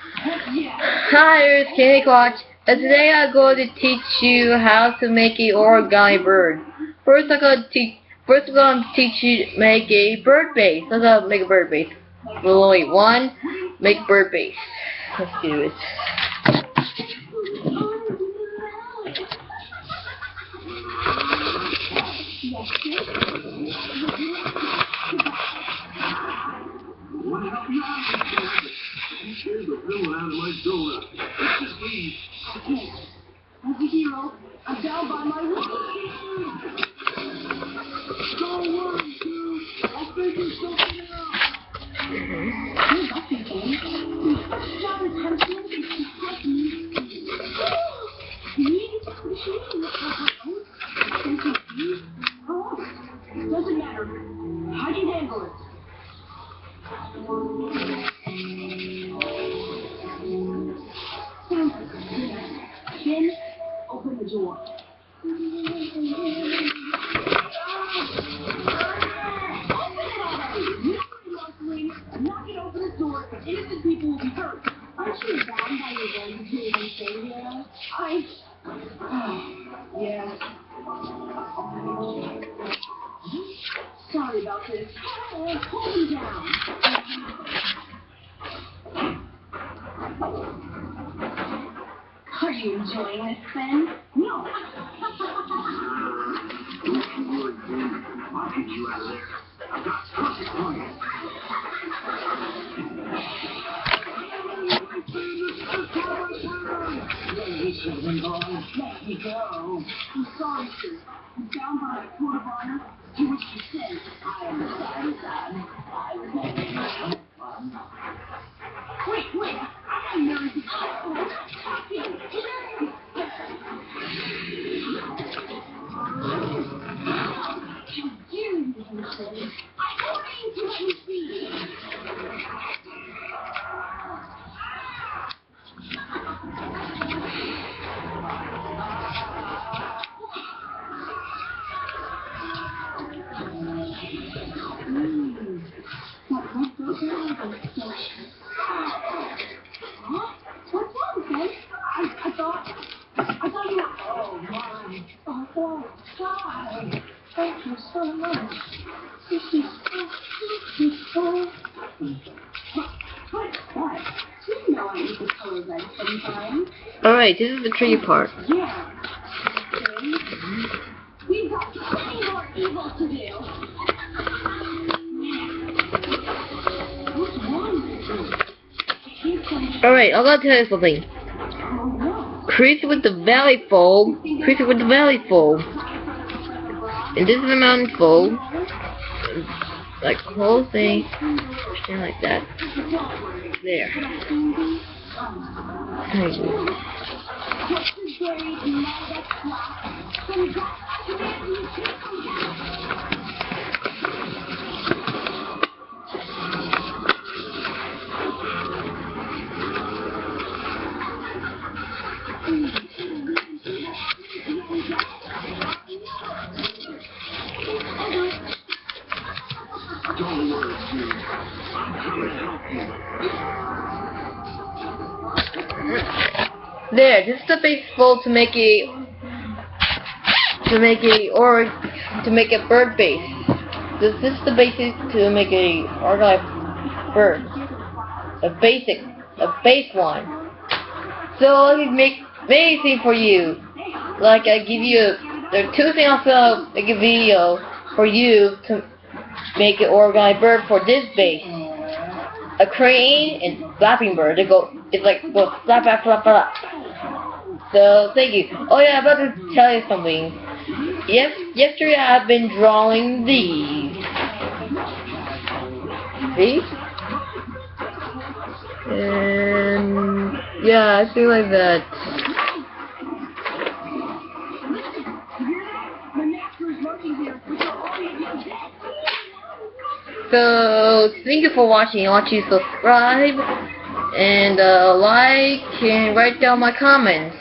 Hi, it's Candy Watch, and today I'm going to teach you how to make a origami bird. First I'm going to teach you to make a bird base. Let's make a bird base. Rule only one, make bird base. Let's do it. Here's the filling out of my donut. Let's just leave. Okay. As a hero, I'm down by my wood. Don't worry, dude. I'll figure something out. Hey, nothing, James. Not attention. It's just me. Me? Oh, doesn't matter. How'd you handle it? Then, open the door. Open it already! You know I'm not going to open the door, innocent people will be hurt. Aren't you bound by your own behavior? Yeah. Sorry about this. Hold me down. Are you enjoying this, Ben? No. I'll get you out of there. I've got perfect plans. Let me go. I'm sorry, sir. I'm bound by a court of honor to which you said I am sorry, son. I was never Wait. I'm nervous. What's wrong, Ben? I thought you were... Oh, Mom. Oh, God. Thank you so much. This is so beautiful. What? You know I need the colors right sometimes. Alright, this is the tricky part. Yeah. Okay. We've got plenty more evil to do. What's wrong? Alright, I'm gonna tell you something. Crease it with the valley fold. Crease it with the valley fold. And this is the mountain fold. Like the whole thing. Something like that. There. Thank you. There, this is the base fold to make a bird base. This is the basic to make a origami bird. A base one. So let me make anything for you. Like I give you there are two things I'll make a video for you to make an origami bird for this base. A crane and flapping bird. It's like go flap flap flap flap. So thank you. Oh yeah, I'm about to tell you something. Yesterday I've been drawing these. See? And yeah, I feel like that. So thank you for watching. I want you to subscribe and like and write down my comments.